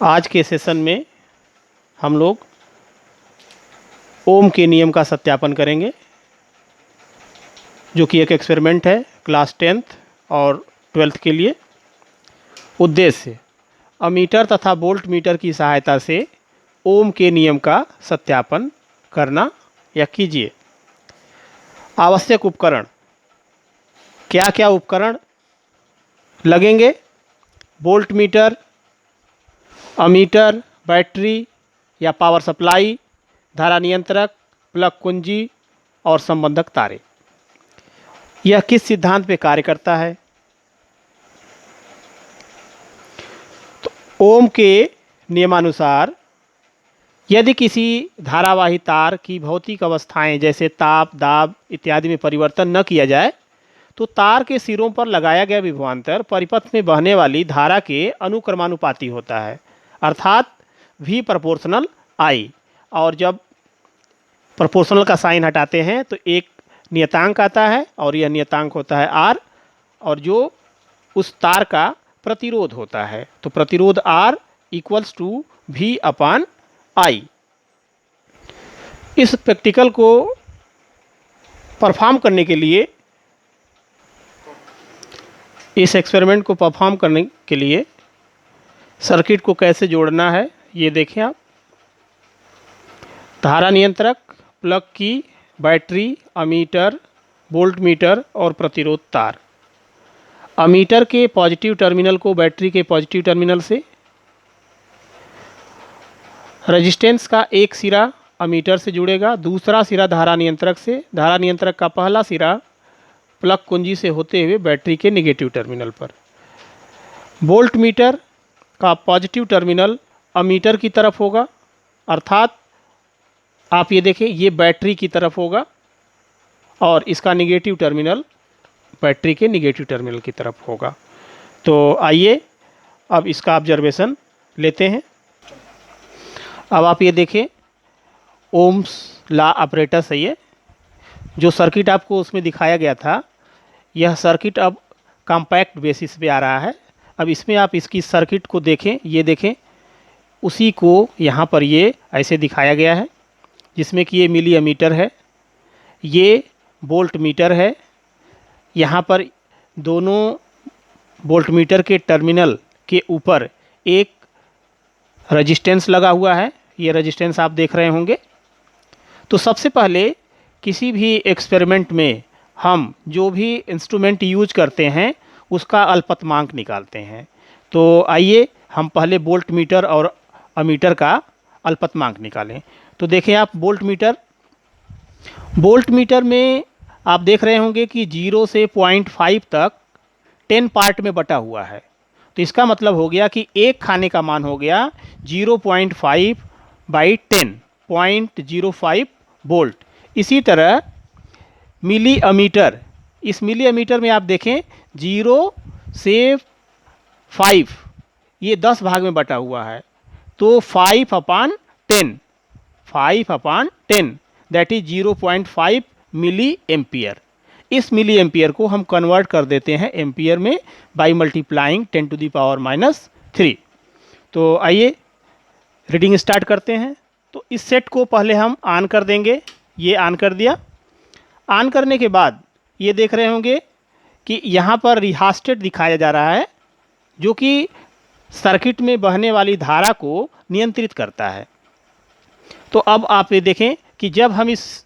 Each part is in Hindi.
आज के सेशन में हम लोग ओम के नियम का सत्यापन करेंगे, जो कि एक एक्सपेरिमेंट है क्लास 10th और 12th के लिए। उद्देश्य अमीटर तथा वोल्ट मीटर की सहायता से ओम के नियम का सत्यापन करना या कीजिए। आवश्यक उपकरण, क्या क्या उपकरण लगेंगे? वोल्ट मीटर, अमीटर, बैटरी या पावर सप्लाई, धारा नियंत्रक, प्लग कुंजी और संबंधक तारे। यह किस सिद्धांत पे कार्य करता है? तो ओम के नियमानुसार यदि किसी धारावाही तार की भौतिक अवस्थाएं जैसे ताप, दाब इत्यादि में परिवर्तन न किया जाए तो तार के सिरों पर लगाया गया विभवांतर परिपथ में बहने वाली धारा के अनुक्रमानुपाती होता है, अर्थात V प्रोपोर्शनल I। और जब प्रोपोर्शनल का साइन हटाते हैं तो एक नियतांक आता है और यह नियतांक होता है R, और जो उस तार का प्रतिरोध होता है, तो प्रतिरोध R इक्वल्स टू V/I। इस प्रैक्टिकल को परफॉर्म करने के लिए, इस एक्सपेरिमेंट को परफॉर्म करने के लिए सर्किट को कैसे जोड़ना है ये देखें आप। धारा नियंत्रक, प्लग की, बैटरी, अमीटर, वोल्ट मीटर और प्रतिरोध तार। अमीटर के पॉजिटिव टर्मिनल को बैटरी के पॉजिटिव टर्मिनल से, रेजिस्टेंस का एक सिरा अमीटर से जुड़ेगा, दूसरा सिरा धारा नियंत्रक से, धारा नियंत्रक का पहला सिरा प्लग कुंजी से होते हुए बैटरी के नेगेटिव टर्मिनल पर। वोल्ट मीटर का पॉजिटिव टर्मिनल अमीटर की तरफ होगा, अर्थात आप ये देखें ये बैटरी की तरफ होगा, और इसका नेगेटिव टर्मिनल बैटरी के नेगेटिव टर्मिनल की तरफ होगा। तो आइए अब इसका ऑब्जर्वेशन लेते हैं। अब आप ये देखें, ओम्स लॉ ऑपरेटस है ये, जो सर्किट आपको उसमें दिखाया गया था, यह सर्किट अब कॉम्पैक्ट बेसिस पे आ रहा है। अब इसमें आप इसकी सर्किट को देखें, ये देखें, उसी को यहाँ पर ये ऐसे दिखाया गया है, जिसमें कि ये मिली एमीटर है, ये वोल्ट मीटर है। यहाँ पर दोनों वोल्ट मीटर के टर्मिनल के ऊपर एक रेजिस्टेंस लगा हुआ है, ये रेजिस्टेंस आप देख रहे होंगे। तो सबसे पहले किसी भी एक्सपेरिमेंट में हम जो भी इंस्ट्रूमेंट यूज करते हैं उसका अल्पतमांक निकालते हैं। तो आइए हम पहले वोल्ट मीटर और अमीटर का अल्पतमांक निकालें। तो देखें आप, वोल्ट मीटर में आप देख रहे होंगे कि 0 से 0.5 तक 10 पार्ट में बटा हुआ है। तो इसका मतलब हो गया कि एक खाने का मान हो गया 0.5/10, 0.05 वोल्ट। इसी तरह मिली अमीटर, इस मिली अमीटर में आप देखें 0 से 5 ये 10 भाग में बटा हुआ है, तो 5/10 दैट इज 0.5 मिली एम्पियर। इस मिली एम्पियर को हम कन्वर्ट कर देते हैं एम्पियर में बाई मल्टीप्लाइंग 10⁻³ तो आइए रीडिंग स्टार्ट करते हैं। तो इस सेट को पहले हम ऑन कर देंगे, ये ऑन कर दिया। ऑन करने के बाद ये देख रहे होंगे कि यहाँ पर रिहास्टेट दिखाया जा रहा है, जो कि सर्किट में बहने वाली धारा को नियंत्रित करता है। तो अब आप ये देखें कि जब हम इस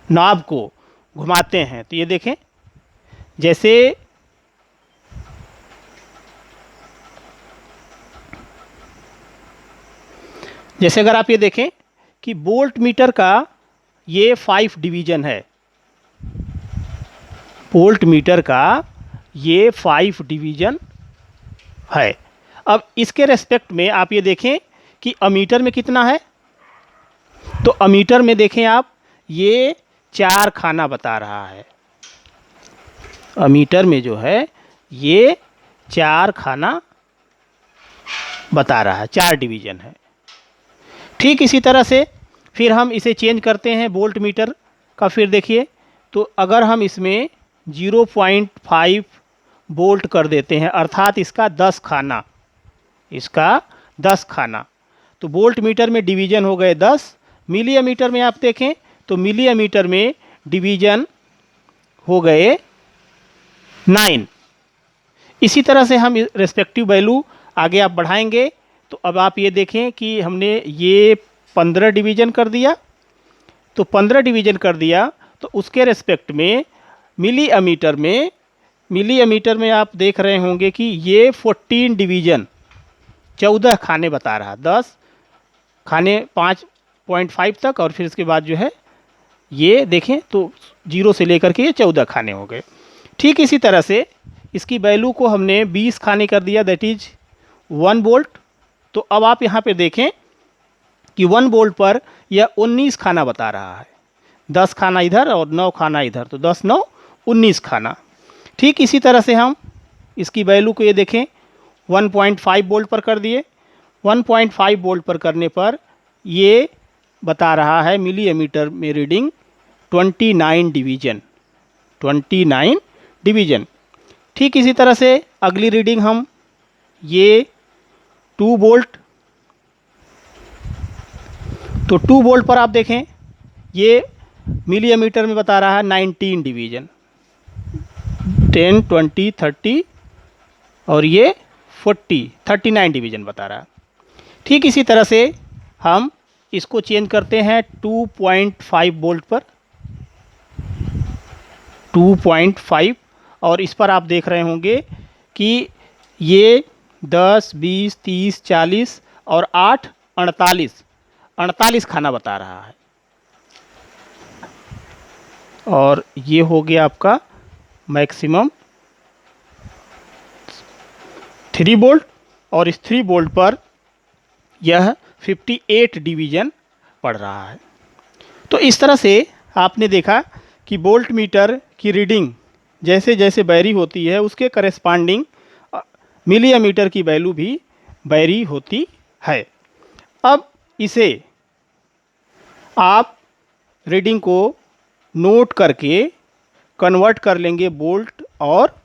नॉब को घुमाते हैं तो ये देखें, जैसे अगर आप ये देखें कि वोल्ट मीटर का ये 5 डिवीजन है, वोल्ट मीटर का ये 5 डिवीजन है। अब इसके रेस्पेक्ट में आप ये देखें कि अमीटर में कितना है। तो अमीटर में देखें आप, ये 4 खाना बता रहा है। अमीटर में जो है ये 4 खाना बता रहा है, 4 डिवीजन है। ठीक इसी तरह से फिर हम इसे चेंज करते हैं वोल्ट मीटर का। फिर देखिए, तो अगर हम इसमें 0.5 वोल्ट कर देते हैं, अर्थात इसका 10 खाना, इसका 10 खाना। तो वोल्ट मीटर में डिवीजन हो गए 10, मिली एमीटर में आप देखें तो मिली एमीटर में डिवीजन हो गए 9। इसी तरह से हम रेस्पेक्टिव वैल्यू आगे आप बढ़ाएंगे तो अब आप ये देखें कि हमने ये 15 डिवीजन कर दिया, तो 15 डिवीजन कर दिया तो उसके रेस्पेक्ट में मिली एमीटर में आप देख रहे होंगे कि ये 14 डिवीजन 14 खाने बता रहा, 10 खाने 5.5 तक और फिर इसके बाद जो है ये देखें तो 0 से लेकर के ये 14 खाने हो गए। ठीक इसी तरह से इसकी वैल्यू को हमने 20 खाने कर दिया, दैट इज 1 वोल्ट। तो अब आप यहाँ पे देखें कि 1 वोल्ट पर यह 19 खाना बता रहा है, 10 खाना इधर और 9 खाना इधर, तो 10 9 19 खाना। ठीक इसी तरह से हम इसकी वैल्यू को ये देखें 1.5 वोल्ट पर कर दिए, 1.5 वोल्ट पर करने पर ये बता रहा है मिली एमीटर में रीडिंग 29 डिवीजन, 29 डिवीजन। ठीक इसी तरह से अगली रीडिंग हम ये 2 वोल्ट, तो 2 वोल्ट पर आप देखें ये मिली एमीटर में बता रहा है 19 डिवीजन, 10 20 30 और ये 40 39 डिवीजन बता रहा है। ठीक इसी तरह से हम इसको चेंज करते हैं 2.5 वोल्ट पर, 2.5, और इस पर आप देख रहे होंगे कि ये 10 20 30 40 और 8 48 खाना बता रहा है। और ये हो गया आपका मैक्सिमम 3 वोल्ट, और इस 3 वोल्ट पर यह 58 डिवीजन पड़ रहा है। तो इस तरह से आपने देखा कि वोल्ट मीटर की रीडिंग जैसे जैसे वैरी होती है उसके करेस्पॉन्डिंग मिली एमीटर की वैल्यू भी वैरी होती है। अब इसे आप रीडिंग को नोट करके कन्वर्ट कर लेंगे वोल्ट और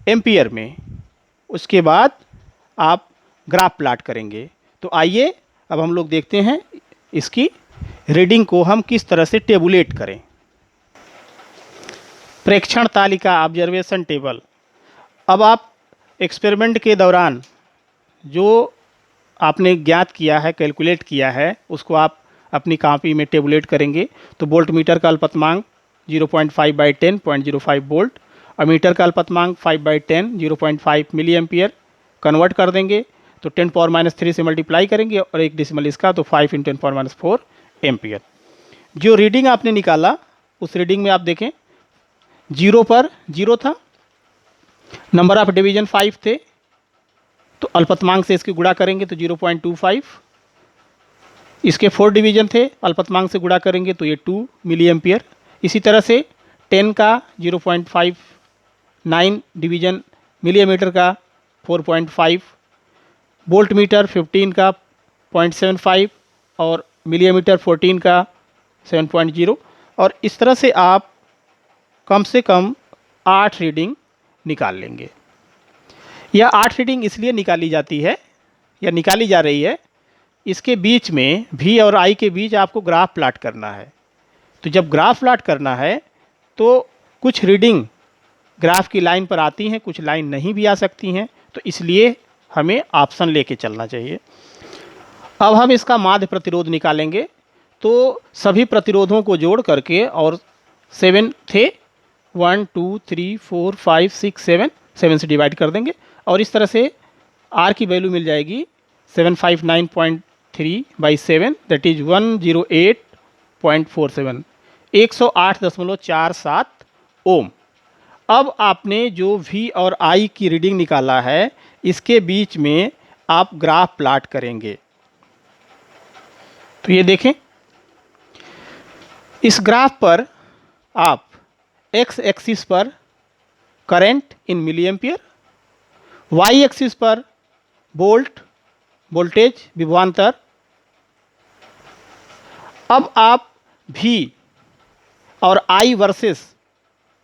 एम्पियर में, उसके बाद आप ग्राफ प्लाट करेंगे। तो आइए अब हम लोग देखते हैं इसकी रीडिंग को हम किस तरह से टेबुलेट करें। प्रेक्षण तालिका, ऑब्जर्वेशन टेबल। अब आप एक्सपेरिमेंट के दौरान जो आपने ज्ञात किया है, कैलकुलेट किया है, उसको आप अपनी कॉपी में टेबुलेट करेंगे। तो वोल्ट मीटर का अल्पतमांक 0.5/10 0.05 वोल्ट, अमीटर का अल्पतमांक 5/10 0.5 मिली एम्पियर, कन्वर्ट कर देंगे तो 10⁻³ से मल्टीप्लाई करेंगे और एक डेसिमल इसका, तो 5 × 10⁻⁴ एम्पियर। जो रीडिंग आपने निकाला उस रीडिंग में आप देखें 0 पर 0 था, नंबर ऑफ डिवीजन 5 थे, तो अल्पतमांक से इसकी गुणा करेंगे तो 0.25, इसके 4 डिवीजन थे, अल्पतमांक से गुणा करेंगे तो ये 2 मिली एम्पियर। इसी तरह से 10 का 0.59 डिवीजन, मिली एमीटर का 4.5, वोल्ट मीटर 15 का 0.75 और मिली एमीटर 14 का 7.0। और इस तरह से आप कम से कम 8 रीडिंग निकाल लेंगे। यह 8 रीडिंग इसलिए निकाली जाती है या निकाली जा रही है, इसके बीच में V और I के बीच आपको ग्राफ प्लाट करना है। तो जब ग्राफ प्लाट करना है तो कुछ रीडिंग ग्राफ की लाइन पर आती हैं, कुछ लाइन नहीं भी आ सकती हैं, तो इसलिए हमें ऑप्शन लेके चलना चाहिए। अब हम इसका माध्य प्रतिरोध निकालेंगे। तो सभी प्रतिरोधों को जोड़ करके, और 7 थे, 1 2 3 4 5 6 7 से डिवाइड कर देंगे और इस तरह से R की वैल्यू मिल जाएगी 759.3/7, दैट इज 108.47, 108.47 ओम। अब आपने जो V और I की रीडिंग निकाला है इसके बीच में आप ग्राफ प्लाट करेंगे। तो ये देखें, इस ग्राफ पर आप x एक्सिस पर current in milliampere, y axis पर वोल्टेज विभवांतर। अब आप V और I वर्सेस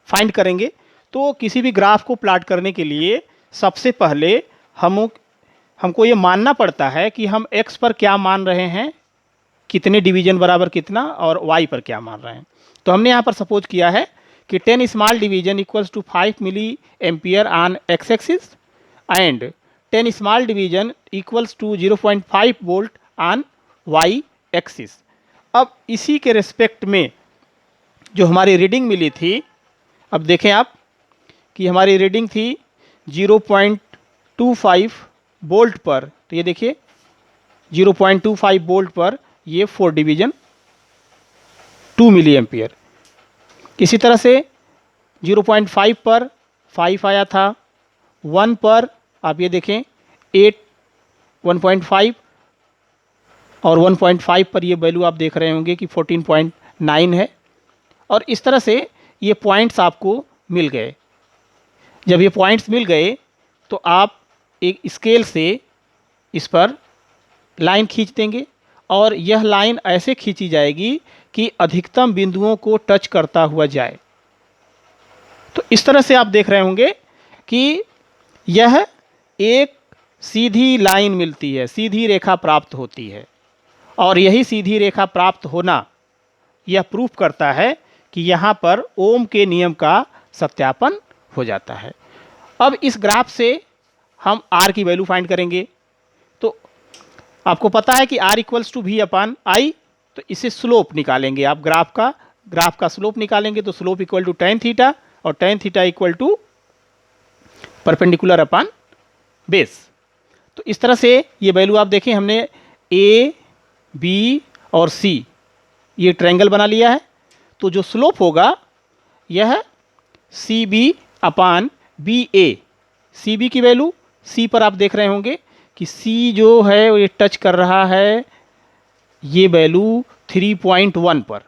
फाइंड करेंगे। तो किसी भी ग्राफ को प्लाट करने के लिए सबसे पहले हमको ये मानना पड़ता है कि हम x पर क्या मान रहे हैं, कितने डिवीजन बराबर कितना, और y पर क्या मान रहे हैं। तो हमने यहाँ पर सपोज किया है कि 10 small division equals to 5 milliampere on x axis and 10 small division equals to 0.5 volt on y axis. अब इसी के रिस्पेक्ट में जो हमारी रीडिंग मिली थी, अब देखें आप कि हमारी रीडिंग थी 0.25 वोल्ट पर, तो ये देखिए 0.25 वोल्ट पर ये 4 डिवीजन 2 मिली एम्पियर। इसी तरह से 0.5 पर 5 आया था, 1 पर आप ये देखें 8, 1.5 और 1.5 पर ये वैल्यू आप देख रहे होंगे कि 14.9 है। और इस तरह से ये पॉइंट्स आपको मिल गए। जब ये पॉइंट्स मिल गए तो आप एक स्केल से इस पर लाइन खींच देंगे और यह लाइन ऐसे खींची जाएगी कि अधिकतम बिंदुओं को टच करता हुआ जाए। तो इस तरह से आप देख रहे होंगे कि यह एक सीधी लाइन मिलती है, सीधी रेखा प्राप्त होती है, और यही सीधी रेखा प्राप्त होना यह प्रूफ करता है कि यहाँ पर ओम के नियम का सत्यापन हो जाता है। अब इस ग्राफ से हम R की वैल्यू फाइंड करेंगे। तो आपको पता है कि R इक्वल्स टू V/I, तो इसे स्लोप निकालेंगे आप, ग्राफ का स्लोप निकालेंगे तो slope equal to tan theta और tan theta equal to perpendicular upon base. तो इस तरह से ये वैल्यू आप देखें, हमने A, B और C ये ट्रायंगल बना लिया है। तो जो स्लोप होगा यह CB/BA, CB की वैल्यू C पर आप देख रहे होंगे कि C जो है ये टच कर रहा है ये वैल्यू 3.1 पर।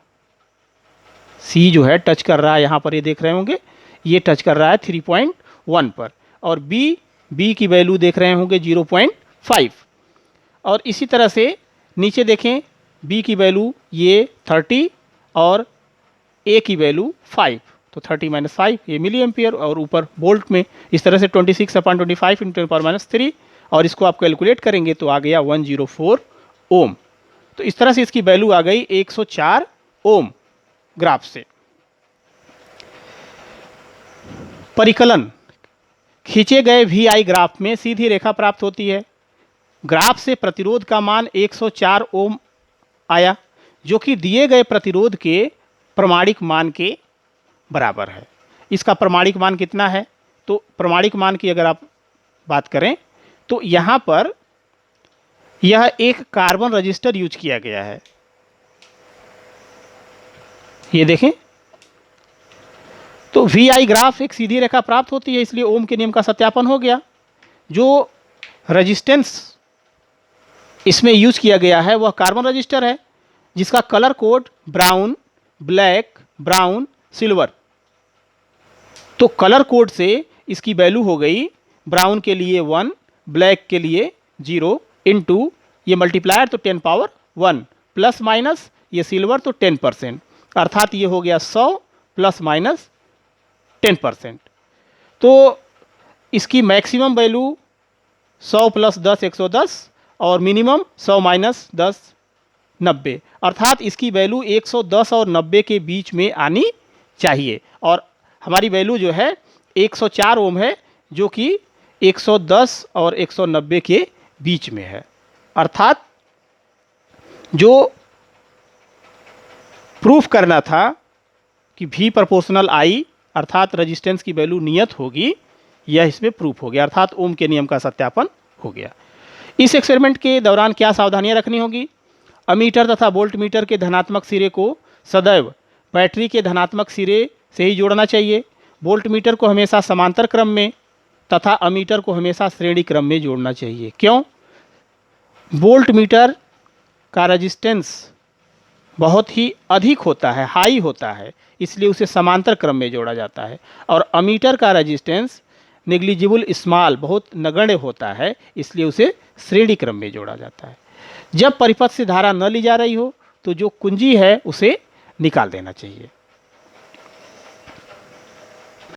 C जो है टच कर रहा है, यहाँ पर ये देख रहे होंगे ये टच कर रहा है 3.1 पर, और B की वैल्यू देख रहे होंगे 0.5। और इसी तरह से नीचे देखें B की वैल्यू ये 30 और A की वैल्यू 5, तो 30 - 5 ये मिली एम्पियर, और ऊपर वोल्ट में इस तरह से 26/25 × 10⁻³ और इसको आप कैलकुलेट करेंगे तो आ गया 104 ओम। तो इस तरह से इसकी वैल्यू आ गई 104 ओम ग्राफ से। परिकलन, खींचे गए VI ग्राफ में सीधी रेखा प्राप्त होती है। ग्राफ से प्रतिरोध का मान 104 ओम आया, जो कि दिए गए प्रतिरोध के प्रमाणिक मान के बराबर है। इसका प्रमाणिक मान कितना है? तो प्रमाणिक मान की अगर आप बात करें तो यहाँ पर यह एक कार्बन रजिस्टर यूज किया गया है। ये देखें, तो VI ग्राफ एक सीधी रेखा प्राप्त होती है, इसलिए ओम के नियम का सत्यापन हो गया। जो रजिस्टेंस इसमें यूज किया गया है वह कार्बन रजिस्टर है, जिसका colour code brown, black, brown, silver. तो कलर कोड से इसकी वैल्यू हो गई ब्राउन के लिए 1, ब्लैक के लिए 0 इंटू ये मल्टीप्लायर तो 10 पावर 1 प्लस माइनस ये सिल्वर तो 10%, अर्थात ये हो गया 100 प्लस माइनस 10%। तो इसकी मैक्सिमम वैल्यू 100 प्लस 10 110 और मिनिमम 100 माइनस 10 90, अर्थात इसकी वैल्यू 110 और 90 के बीच में आनी चाहिए। और हमारी वैल्यू जो है 104 ओम है, जो कि 110 और 190 के बीच में है। अर्थात जो प्रूफ करना था कि V प्रोपोर्शनल I अर्थात रेजिस्टेंस की वैल्यू नियत होगी, यह इसमें प्रूफ हो गया, अर्थात ओम के नियम का सत्यापन हो गया। इस एक्सपेरिमेंट के दौरान क्या सावधानियां रखनी होगी? अमीटर तथा वोल्टमीटर के धनात्मक सिरे को सदैव बैटरी के धनात्मक सिरे से ही जोड़ना चाहिए। वोल्टमीटर को हमेशा समांतर क्रम में तथा अमीटर को हमेशा श्रेणी क्रम में जोड़ना चाहिए। क्यों? वोल्टमीटर का रेजिस्टेंस बहुत ही अधिक होता है, हाई होता है, इसलिए उसे समांतर क्रम में जोड़ा जाता है। और अमीटर का रेजिस्टेंस नेग्लिजिबल स्मॉल, बहुत नगण्य होता है, इसलिए उसे श्रेणी क्रम में जोड़ा जाता है। जब परिपथ से धारा न ली जा रही हो तो जो कुंजी है उसे निकाल देना चाहिए।